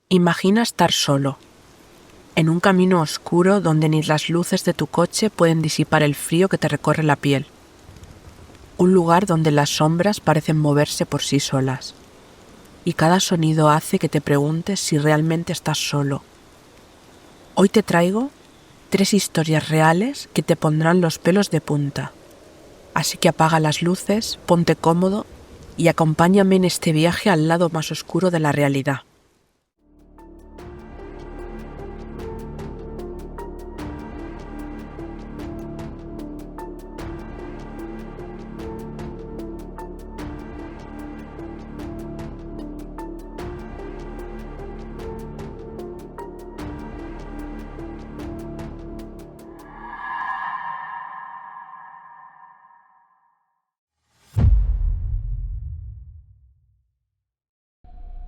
Imagina estar solo, en un camino oscuro donde ni las luces de tu coche pueden disipar el frío que te recorre la piel. Un lugar donde las sombras parecen moverse por sí solas, y cada sonido hace que te preguntes si realmente estás solo. Hoy te traigo 3 historias reales que te pondrán los pelos de punta. Así que apaga las luces, ponte cómodo y acompáñame en este viaje al lado más oscuro de la realidad.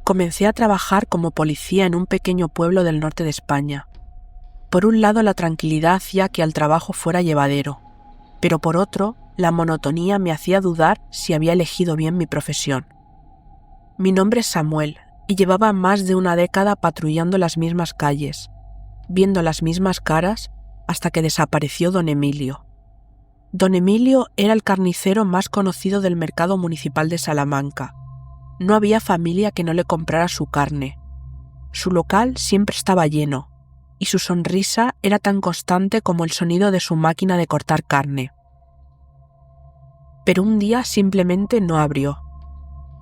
Comencé a trabajar como policía en un pequeño pueblo del norte de España. Por un lado, la tranquilidad hacía que el trabajo fuera llevadero, pero por otro, la monotonía me hacía dudar si había elegido bien mi profesión. Mi nombre es Samuel y llevaba más de una década patrullando las mismas calles, viendo las mismas caras hasta que desapareció don Emilio. Don Emilio era el carnicero más conocido del mercado municipal de Salamanca. No había familia que no le comprara su carne. Su local siempre estaba lleno, y su sonrisa era tan constante como el sonido de su máquina de cortar carne. Pero un día simplemente no abrió.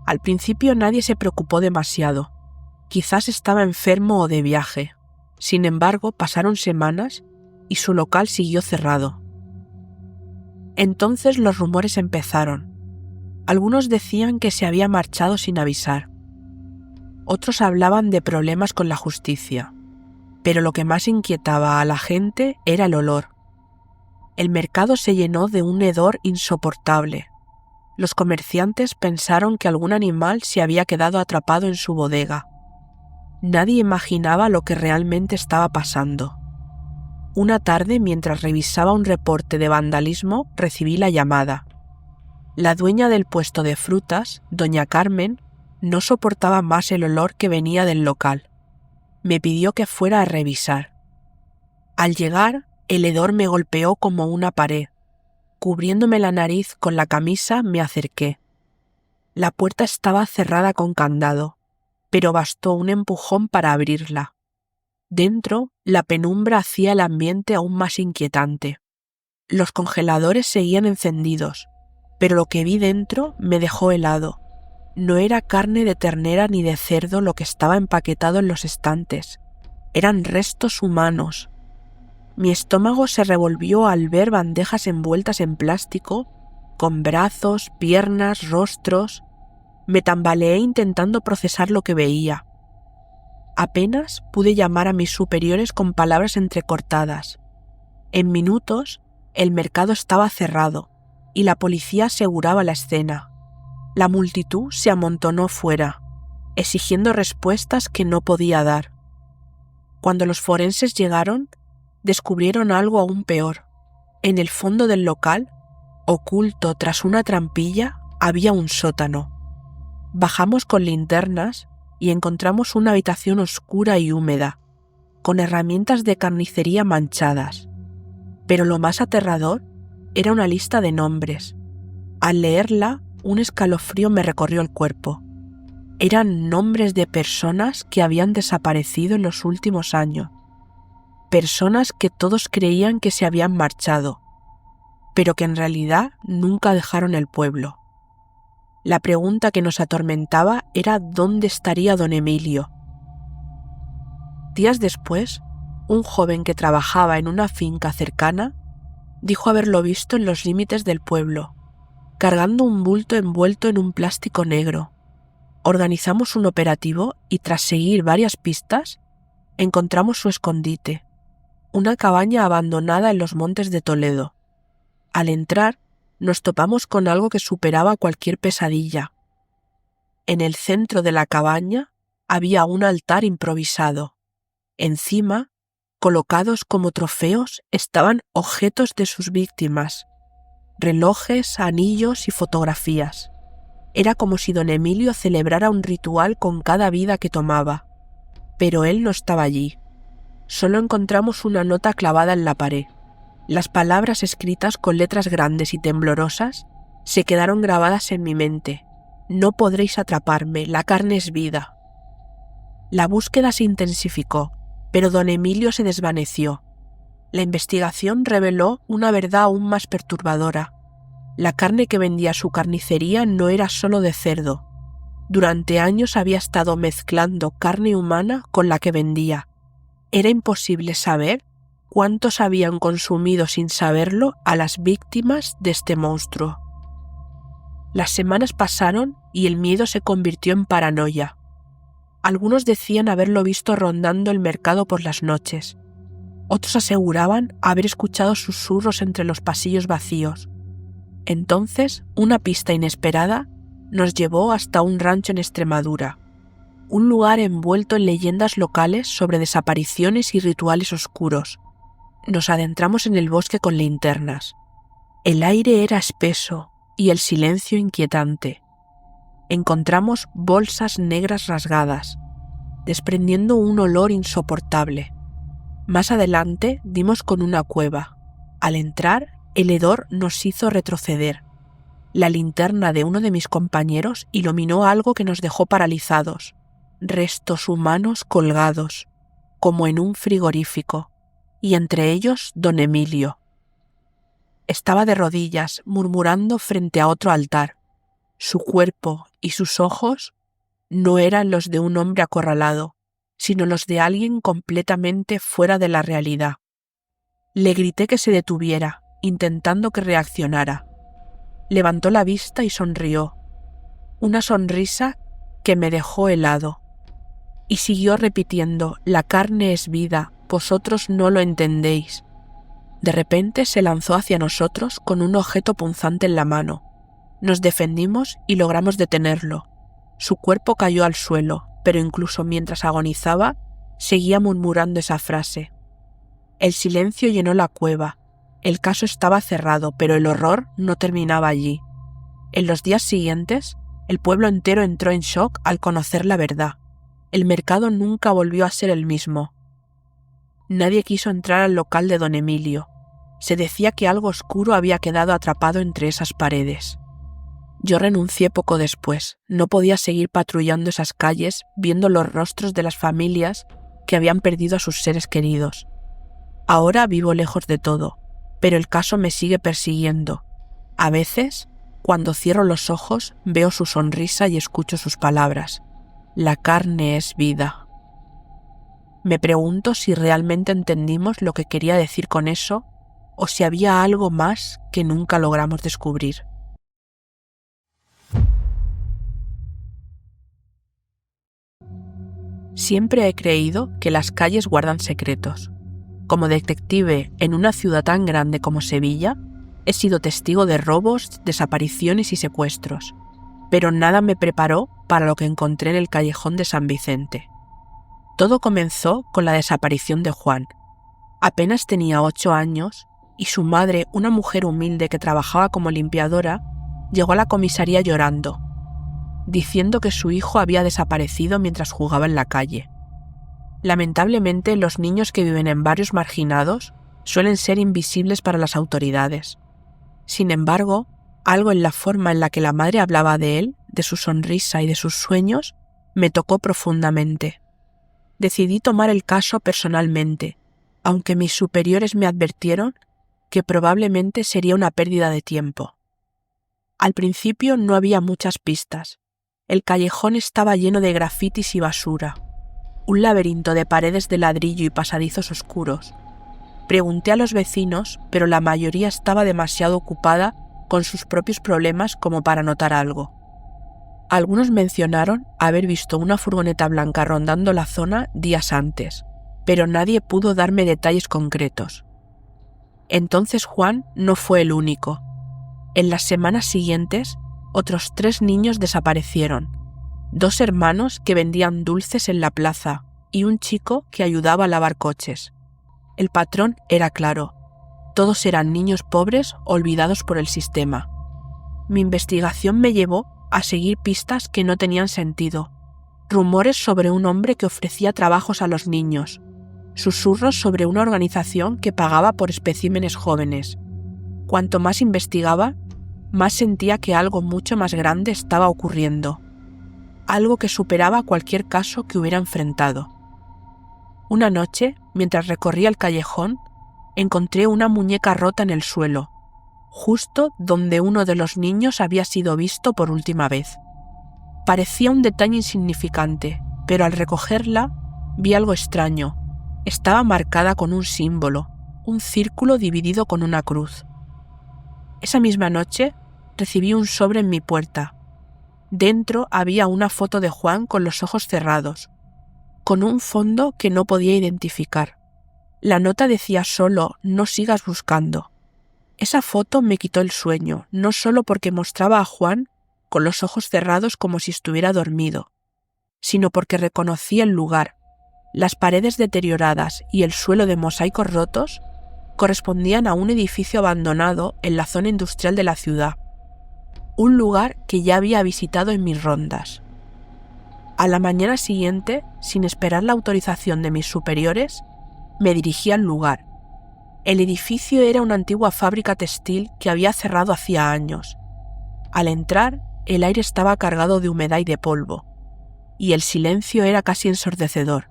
Al principio nadie se preocupó demasiado. Quizás estaba enfermo o de viaje. Sin embargo, pasaron semanas y su local siguió cerrado. Entonces los rumores empezaron. Algunos decían que se había marchado sin avisar. Otros hablaban de problemas con la justicia. Pero lo que más inquietaba a la gente era el olor. El mercado se llenó de un hedor insoportable. Los comerciantes pensaron que algún animal se había quedado atrapado en su bodega. Nadie imaginaba lo que realmente estaba pasando. Una tarde, mientras revisaba un reporte de vandalismo, recibí la llamada. La dueña del puesto de frutas, doña Carmen, no soportaba más el olor que venía del local. Me pidió que fuera a revisar. Al llegar, el hedor me golpeó como una pared. Cubriéndome la nariz con la camisa, me acerqué. La puerta estaba cerrada con candado, pero bastó un empujón para abrirla. Dentro, la penumbra hacía el ambiente aún más inquietante. Los congeladores seguían encendidos, pero lo que vi dentro me dejó helado. No era carne de ternera ni de cerdo lo que estaba empaquetado en los estantes. Eran restos humanos. Mi estómago se revolvió al ver bandejas envueltas en plástico, con brazos, piernas, rostros. Me tambaleé intentando procesar lo que veía. Apenas pude llamar a mis superiores con palabras entrecortadas. En minutos, el mercado estaba cerrado y la policía aseguraba la escena. La multitud se amontonó fuera, exigiendo respuestas que no podía dar. Cuando los forenses llegaron, descubrieron algo aún peor. En el fondo del local, oculto tras una trampilla, había un sótano. Bajamos con linternas y encontramos una habitación oscura y húmeda, con herramientas de carnicería manchadas. Pero lo más aterrador era una lista de nombres. Al leerla, un escalofrío me recorrió el cuerpo. Eran nombres de personas que habían desaparecido en los últimos años. Personas que todos creían que se habían marchado, pero que en realidad nunca dejaron el pueblo. La pregunta que nos atormentaba era ¿dónde estaría don Emilio? Días después, un joven que trabajaba en una finca cercana dijo haberlo visto en los límites del pueblo, cargando un bulto envuelto en un plástico negro. Organizamos un operativo y tras seguir varias pistas, encontramos su escondite, una cabaña abandonada en los montes de Toledo. Al entrar, nos topamos con algo que superaba cualquier pesadilla. En el centro de la cabaña había un altar improvisado. Encima, colocados como trofeos, estaban objetos de sus víctimas, relojes, anillos y fotografías. Era como si don Emilio celebrara un ritual con cada vida que tomaba. pero él no estaba allí. Solo encontramos una nota clavada en la pared. Las palabras escritas con letras grandes y temblorosas se quedaron grabadas en mi mente. No podréis atraparme, la carne es vida. La búsqueda se intensificó, pero don Emilio se desvaneció. La investigación reveló una verdad aún más perturbadora. La carne que vendía su carnicería no era solo de cerdo. Durante años había estado mezclando carne humana con la que vendía. Era imposible saber cuántos habían consumido sin saberlo a las víctimas de este monstruo. Las semanas pasaron y el miedo se convirtió en paranoia. Algunos decían haberlo visto rondando el mercado por las noches. Otros aseguraban haber escuchado susurros entre los pasillos vacíos. Entonces, una pista inesperada nos llevó hasta un rancho en Extremadura, un lugar envuelto en leyendas locales sobre desapariciones y rituales oscuros. Nos adentramos en el bosque con linternas. El aire era espeso y el silencio inquietante. Encontramos bolsas negras rasgadas, desprendiendo un olor insoportable. Más adelante dimos con una cueva. Al entrar, el hedor nos hizo retroceder. La linterna de uno de mis compañeros iluminó algo que nos dejó paralizados. Restos humanos colgados, como en un frigorífico, y entre ellos don Emilio. Estaba de rodillas, murmurando frente a otro altar. Su cuerpo y sus ojos no eran los de un hombre acorralado, sino los de alguien completamente fuera de la realidad. Le grité que se detuviera, intentando que reaccionara. Levantó la vista y sonrió, una sonrisa que me dejó helado, y siguió repitiendo: la carne es vida, vosotros no lo entendéis. De repente se lanzó hacia nosotros con un objeto punzante en la mano. Nos defendimos y logramos detenerlo. Su cuerpo cayó al suelo, pero incluso mientras agonizaba, seguía murmurando esa frase. El silencio llenó la cueva. El caso estaba cerrado, pero el horror no terminaba allí. En los días siguientes, el pueblo entero entró en shock al conocer la verdad. El mercado nunca volvió a ser el mismo. Nadie quiso entrar al local de don Emilio. Se decía que algo oscuro había quedado atrapado entre esas paredes. Yo renuncié poco después. No podía seguir patrullando esas calles viendo los rostros de las familias que habían perdido a sus seres queridos. Ahora vivo lejos de todo, pero el caso me sigue persiguiendo. A veces, cuando cierro los ojos, veo su sonrisa y escucho sus palabras. La carne es vida. Me pregunto si realmente entendimos lo que quería decir con eso, o si había algo más que nunca logramos descubrir. Siempre he creído que las calles guardan secretos. Como detective en una ciudad tan grande como Sevilla, he sido testigo de robos, desapariciones y secuestros, pero nada me preparó para lo que encontré en el callejón de San Vicente. Todo comenzó con la desaparición de Juan. Apenas tenía 8 años y su madre, una mujer humilde que trabajaba como limpiadora, llegó a la comisaría llorando, diciendo que su hijo había desaparecido mientras jugaba en la calle. Lamentablemente, los niños que viven en barrios marginados suelen ser invisibles para las autoridades. Sin embargo, algo en la forma en la que la madre hablaba de él, de su sonrisa y de sus sueños, me tocó profundamente. Decidí tomar el caso personalmente, aunque mis superiores me advirtieron que probablemente sería una pérdida de tiempo. Al principio no había muchas pistas. El callejón estaba lleno de grafitis y basura, un laberinto de paredes de ladrillo y pasadizos oscuros. Pregunté a los vecinos, pero la mayoría estaba demasiado ocupada con sus propios problemas como para notar algo. Algunos mencionaron haber visto una furgoneta blanca rondando la zona días antes, pero nadie pudo darme detalles concretos. Entonces Juan no fue el único. En las semanas siguientes, otros 3 niños desaparecieron. 2 hermanos que vendían dulces en la plaza y un chico que ayudaba a lavar coches. El patrón era claro. Todos eran niños pobres olvidados por el sistema. Mi investigación me llevó a seguir pistas que no tenían sentido. rumores sobre un hombre que ofrecía trabajos a los niños, susurros sobre una organización que pagaba por especímenes jóvenes. Cuanto más investigaba, más sentía que algo mucho más grande estaba ocurriendo, algo que superaba cualquier caso que hubiera enfrentado. Una noche, mientras recorría el callejón, encontré una muñeca rota en el suelo, justo donde uno de los niños había sido visto por última vez. Parecía un detalle insignificante, pero al recogerla vi algo extraño. Estaba marcada con un símbolo, un círculo dividido con una cruz. Esa misma noche recibí un sobre en mi puerta. Dentro había una foto de Juan con los ojos cerrados, con un fondo que no podía identificar. La nota decía solo: no sigas buscando. Esa foto me quitó el sueño, no solo porque mostraba a Juan con los ojos cerrados como si estuviera dormido, sino porque reconocí el lugar. Las paredes deterioradas y el suelo de mosaicos rotos correspondían a un edificio abandonado en la zona industrial de la ciudad, un lugar que ya había visitado en mis rondas. A la mañana siguiente, sin esperar la autorización de mis superiores, me dirigí al lugar. El edificio era una antigua fábrica textil que había cerrado hacía años. Al entrar, el aire estaba cargado de humedad y de polvo, y el silencio era casi ensordecedor.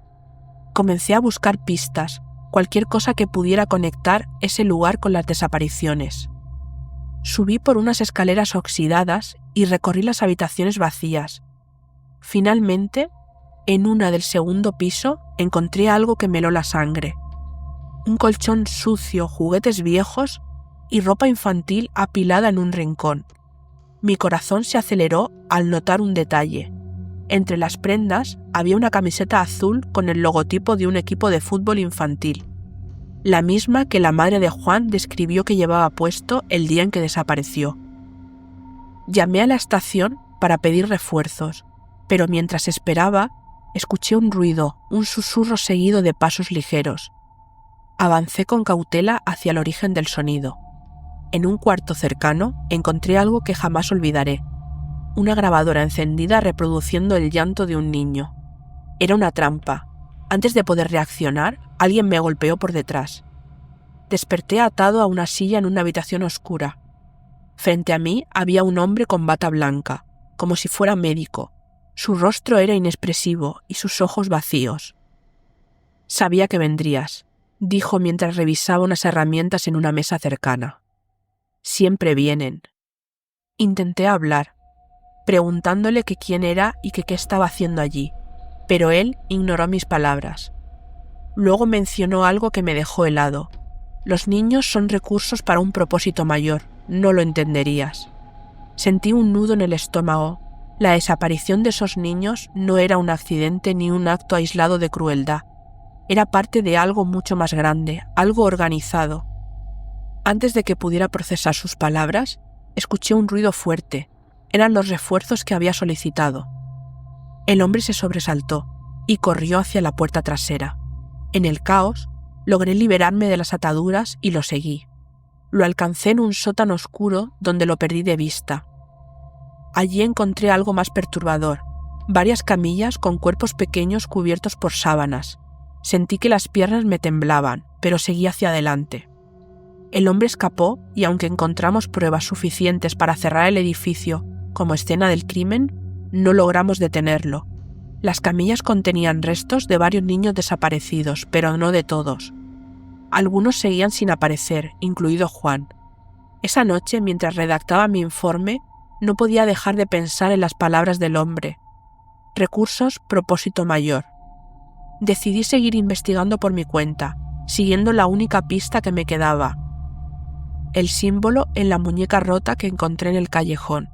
Comencé a buscar pistas, cualquier cosa que pudiera conectar ese lugar con las desapariciones. Subí por unas escaleras oxidadas y recorrí las habitaciones vacías. Finalmente, en una del segundo piso, encontré algo que me heló la sangre. Un colchón sucio, juguetes viejos y ropa infantil apilada en un rincón. Mi corazón se aceleró al notar un detalle. Entre las prendas había una camiseta azul con el logotipo de un equipo de fútbol infantil, la misma que la madre de Juan describió que llevaba puesto el día en que desapareció. Llamé a la estación para pedir refuerzos, pero mientras esperaba, escuché un ruido, un susurro seguido de pasos ligeros. Avancé con cautela hacia el origen del sonido. En un cuarto cercano encontré algo que jamás olvidaré: una grabadora encendida reproduciendo el llanto de un niño. Era una trampa. Antes de poder reaccionar, alguien me golpeó por detrás. Desperté atado a una silla en una habitación oscura. Frente a mí había un hombre con bata blanca, como si fuera médico. Su rostro era inexpresivo y sus ojos vacíos. «Sabía que vendrías», dijo mientras revisaba unas herramientas en una mesa cercana. «Siempre vienen». Intenté hablar, preguntándole que quién era y que qué estaba haciendo allí, pero él ignoró mis palabras. Luego mencionó algo que me dejó helado. «Los niños son recursos para un propósito mayor, no lo entenderías». Sentí un nudo en el estómago. La desaparición de esos niños no era un accidente ni un acto aislado de crueldad. Era parte de algo mucho más grande, algo organizado. Antes de que pudiera procesar sus palabras, escuché un ruido fuerte. Eran los refuerzos que había solicitado. El hombre se sobresaltó y corrió hacia la puerta trasera. En el caos, logré liberarme de las ataduras y lo seguí. Lo alcancé en un sótano oscuro donde lo perdí de vista. Allí encontré algo más perturbador: varias camillas con cuerpos pequeños cubiertos por sábanas. Sentí que las piernas me temblaban, pero seguí hacia adelante. El hombre escapó y aunque encontramos pruebas suficientes para cerrar el edificio como escena del crimen, no logramos detenerlo. Las camillas contenían restos de varios niños desaparecidos, pero no de todos. Algunos seguían sin aparecer, incluido Juan. Esa noche, mientras redactaba mi informe, no podía dejar de pensar en las palabras del hombre. Recursos, propósito mayor. Decidí seguir investigando por mi cuenta, siguiendo la única pista que me quedaba: el símbolo en la muñeca rota que encontré en el callejón.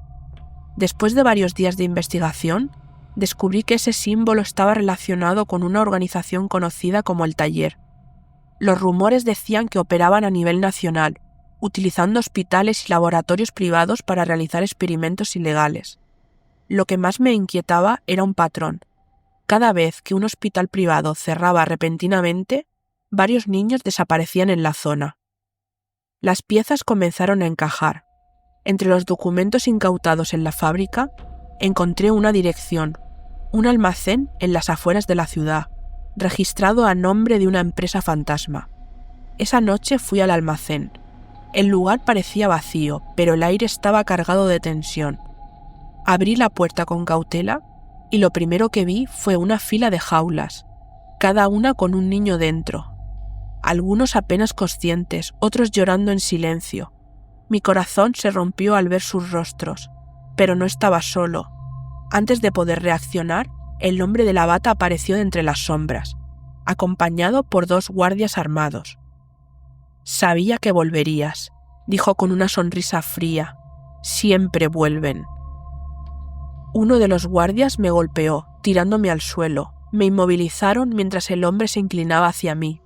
Después de varios días de investigación, descubrí que ese símbolo estaba relacionado con una organización conocida como El Taller. Los rumores decían que operaban a nivel nacional, utilizando hospitales y laboratorios privados para realizar experimentos ilegales. Lo que más me inquietaba era un patrón. Cada vez que un hospital privado cerraba repentinamente, varios niños desaparecían en la zona. Las piezas comenzaron a encajar. Entre los documentos incautados en la fábrica, encontré una dirección, un almacén en las afueras de la ciudad, registrado a nombre de una empresa fantasma. Esa noche fui al almacén. El lugar parecía vacío, pero el aire estaba cargado de tensión. Abrí la puerta con cautela y lo primero que vi fue una fila de jaulas, cada una con un niño dentro. Algunos apenas conscientes, otros llorando en silencio. Mi corazón se rompió al ver sus rostros, pero no estaba solo. Antes de poder reaccionar, el hombre de la bata apareció de entre las sombras, acompañado por 2 guardias armados. «Sabía que volverías», dijo con una sonrisa fría. «Siempre vuelven». Uno de los guardias me golpeó, tirándome al suelo. Me inmovilizaron mientras el hombre se inclinaba hacia mí.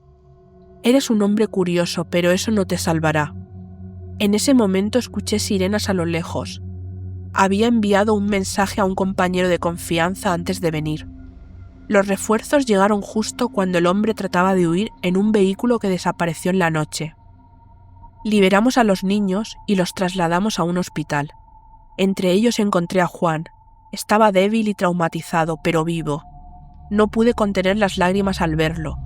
«Eres un hombre curioso, pero eso no te salvará». En ese momento escuché sirenas a lo lejos. Había enviado un mensaje a un compañero de confianza antes de venir. Los refuerzos llegaron justo cuando el hombre trataba de huir en un vehículo que desapareció en la noche. Liberamos a los niños y los trasladamos a un hospital. Entre ellos encontré a Juan. Estaba débil y traumatizado, pero vivo. No pude contener las lágrimas al verlo.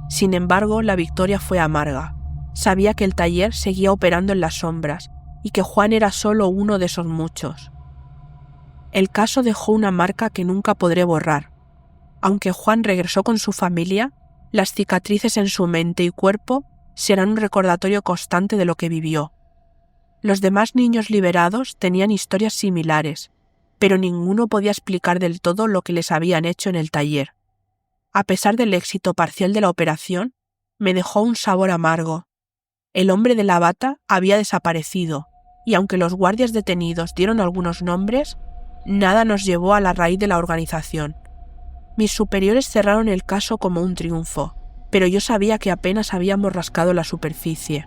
Sin embargo, la victoria fue amarga. Sabía que el taller seguía operando en las sombras y que Juan era solo uno de esos muchos. El caso dejó una marca que nunca podré borrar. Aunque Juan regresó con su familia, las cicatrices en su mente y cuerpo serán un recordatorio constante de lo que vivió. Los demás niños liberados tenían historias similares, pero ninguno podía explicar del todo lo que les habían hecho en el taller. A pesar del éxito parcial de la operación, me dejó un sabor amargo. El hombre de la bata había desaparecido, y aunque los guardias detenidos dieron algunos nombres, nada nos llevó a la raíz de la organización. Mis superiores cerraron el caso como un triunfo, pero yo sabía que apenas habíamos rascado la superficie.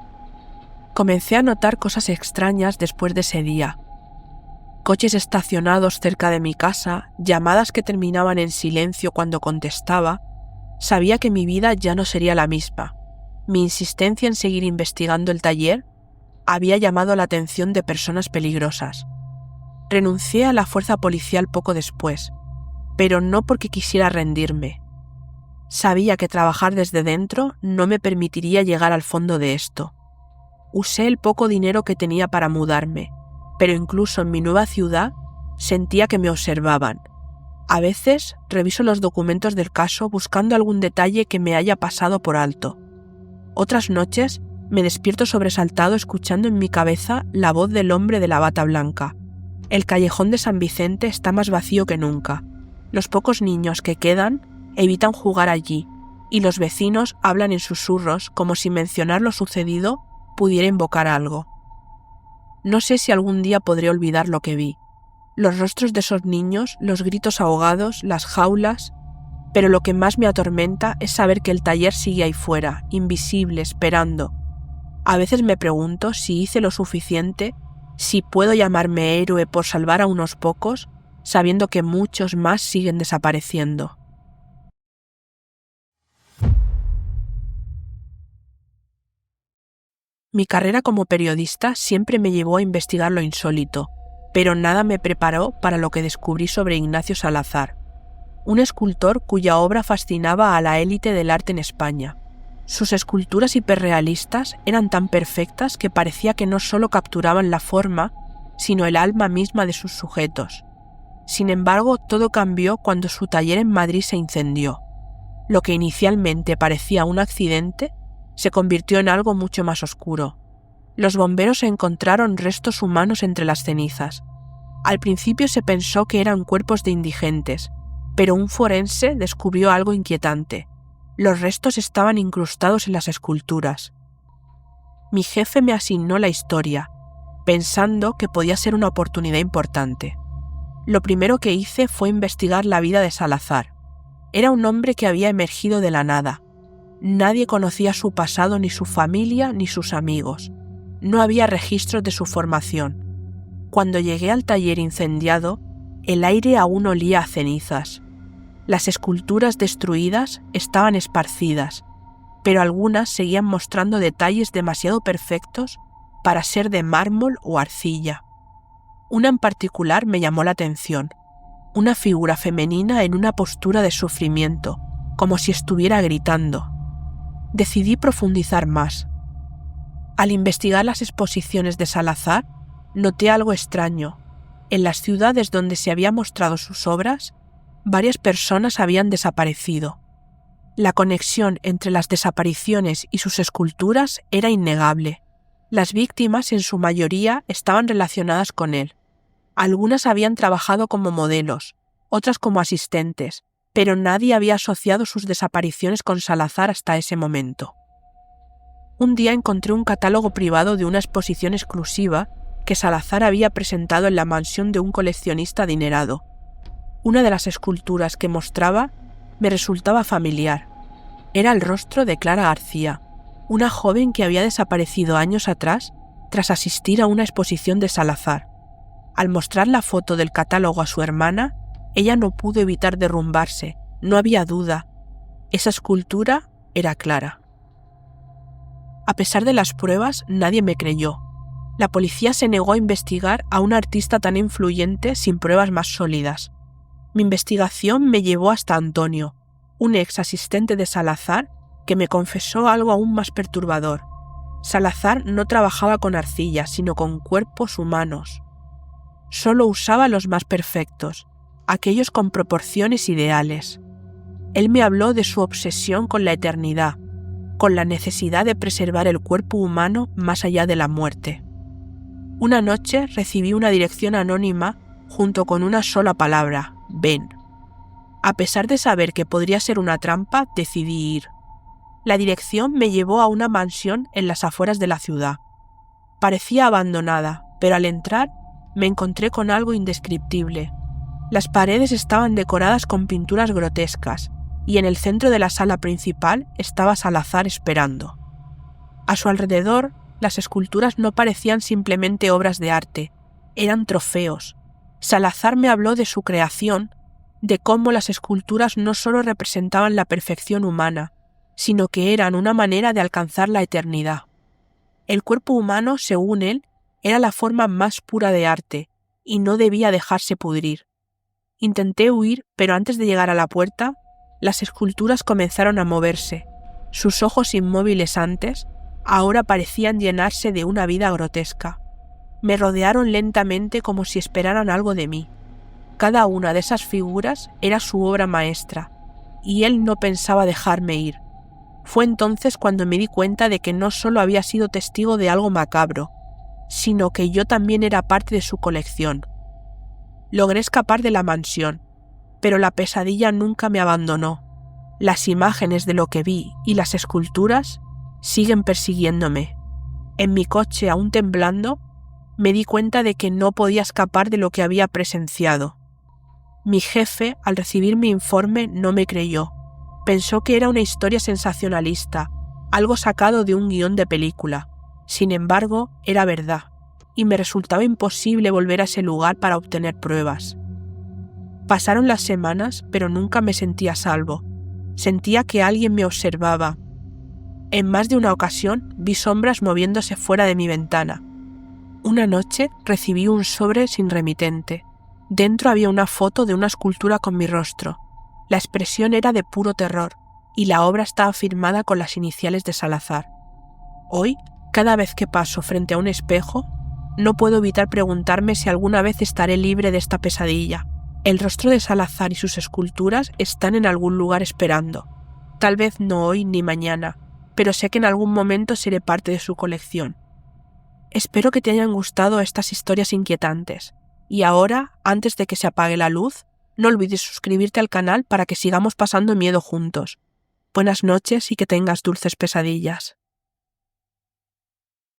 Comencé a notar cosas extrañas después de ese día. Coches estacionados cerca de mi casa, llamadas que terminaban en silencio cuando contestaba. Sabía que mi vida ya no sería la misma. Mi insistencia en seguir investigando el taller había llamado la atención de personas peligrosas. Renuncié a la fuerza policial poco después, pero no porque quisiera rendirme. Sabía que trabajar desde dentro no me permitiría llegar al fondo de esto. Usé el poco dinero que tenía para mudarme, pero incluso en mi nueva ciudad sentía que me observaban. A veces reviso los documentos del caso buscando algún detalle que me haya pasado por alto. Otras noches me despierto sobresaltado escuchando en mi cabeza la voz del hombre de la bata blanca. El callejón de San Vicente está más vacío que nunca. Los pocos niños que quedan evitan jugar allí, y los vecinos hablan en susurros como si mencionar lo sucedido pudiera invocar algo. No sé si algún día podré olvidar lo que vi. Los rostros de esos niños, los gritos ahogados, las jaulas, pero lo que más me atormenta es saber que el taller sigue ahí fuera, invisible, esperando. A veces me pregunto si hice lo suficiente, si puedo llamarme héroe por salvar a unos pocos, sabiendo que muchos más siguen desapareciendo. Mi carrera como periodista siempre me llevó a investigar lo insólito, pero nada me preparó para lo que descubrí sobre Ignacio Salazar, un escultor cuya obra fascinaba a la élite del arte en España. Sus esculturas hiperrealistas eran tan perfectas que parecía que no solo capturaban la forma, sino el alma misma de sus sujetos. Sin embargo, todo cambió cuando su taller en Madrid se incendió. Lo que inicialmente parecía un accidente se convirtió en algo mucho más oscuro. Los bomberos encontraron restos humanos entre las cenizas. Al principio se pensó que eran cuerpos de indigentes, pero un forense descubrió algo inquietante. Los restos estaban incrustados en las esculturas. Mi jefe me asignó la historia, pensando que podía ser una oportunidad importante. Lo primero que hice fue investigar la vida de Salazar. Era un hombre que había emergido de la nada. Nadie conocía su pasado, ni su familia, ni sus amigos. No había registros de su formación. Cuando llegué al taller incendiado, el aire aún olía a cenizas. Las esculturas destruidas estaban esparcidas, pero algunas seguían mostrando detalles demasiado perfectos para ser de mármol o arcilla. Una en particular me llamó la atención. una figura femenina en una postura de sufrimiento, como si estuviera gritando. Decidí profundizar más. Al investigar las exposiciones de Salazar, noté algo extraño. En las ciudades donde se habían mostrado sus obras, varias personas habían desaparecido. La conexión entre las desapariciones y sus esculturas era innegable. Las víctimas, en su mayoría, estaban relacionadas con él. Algunas habían trabajado como modelos, otras como asistentes, pero nadie había asociado sus desapariciones con Salazar hasta ese momento. Un día encontré un catálogo privado de una exposición exclusiva que Salazar había presentado en la mansión de un coleccionista adinerado. Una de las esculturas que mostraba me resultaba familiar. Era el rostro de Clara García, una joven que había desaparecido años atrás tras asistir a una exposición de Salazar. Al mostrar la foto del catálogo a su hermana, ella no pudo evitar derrumbarse. No había duda. Esa escultura era Clara. A pesar de las pruebas, nadie me creyó. La policía se negó a investigar a un artista tan influyente sin pruebas más sólidas. Mi investigación me llevó hasta Antonio, un ex asistente de Salazar, que me confesó algo aún más perturbador. Salazar no trabajaba con arcilla, sino con cuerpos humanos. Solo usaba los más perfectos, aquellos con proporciones ideales. Él me habló de su obsesión con la eternidad, con la necesidad de preservar el cuerpo humano más allá de la muerte. Una noche recibí una dirección anónima junto con una sola palabra: ven. A pesar de saber que podría ser una trampa, decidí ir. La dirección me llevó a una mansión en las afueras de la ciudad. Parecía abandonada, pero al entrar me encontré con algo indescriptible. Las paredes estaban decoradas con pinturas grotescas y en el centro de la sala principal estaba Salazar esperando. A su alrededor, las esculturas no parecían simplemente obras de arte, eran trofeos. Salazar me habló de su creación, de cómo las esculturas no solo representaban la perfección humana, sino que eran una manera de alcanzar la eternidad. El cuerpo humano, según él, era la forma más pura de arte y no debía dejarse pudrir. Intenté huir, pero antes de llegar a la puerta, las esculturas comenzaron a moverse. Sus ojos inmóviles antes, ahora parecían llenarse de una vida grotesca. Me rodearon lentamente como si esperaran algo de mí. Cada una de esas figuras era su obra maestra, y él no pensaba dejarme ir. Fue entonces cuando me di cuenta de que no solo había sido testigo de algo macabro, sino que yo también era parte de su colección. Logré escapar de la mansión, pero la pesadilla nunca me abandonó. Las imágenes de lo que vi y las esculturas siguen persiguiéndome. En mi coche, aún temblando, me di cuenta de que no podía escapar de lo que había presenciado. Mi jefe, al recibir mi informe, no me creyó. Pensó que era una historia sensacionalista, algo sacado de un guión de película. Sin embargo, era verdad, y me resultaba imposible volver a ese lugar para obtener pruebas. Pasaron las semanas, pero nunca me sentía a salvo. Sentía que alguien me observaba. En más de una ocasión vi sombras moviéndose fuera de mi ventana. Una noche recibí un sobre sin remitente. Dentro había una foto de una escultura con mi rostro. La expresión era de puro terror, y la obra estaba firmada con las iniciales de Salazar. Hoy, cada vez que paso frente a un espejo, no puedo evitar preguntarme si alguna vez estaré libre de esta pesadilla. El rostro de Salazar y sus esculturas están en algún lugar esperando. Tal vez no hoy ni mañana, pero sé que en algún momento seré parte de su colección. Espero que te hayan gustado estas historias inquietantes. Y ahora, antes de que se apague la luz, no olvides suscribirte al canal para que sigamos pasando miedo juntos. Buenas noches y que tengas dulces pesadillas.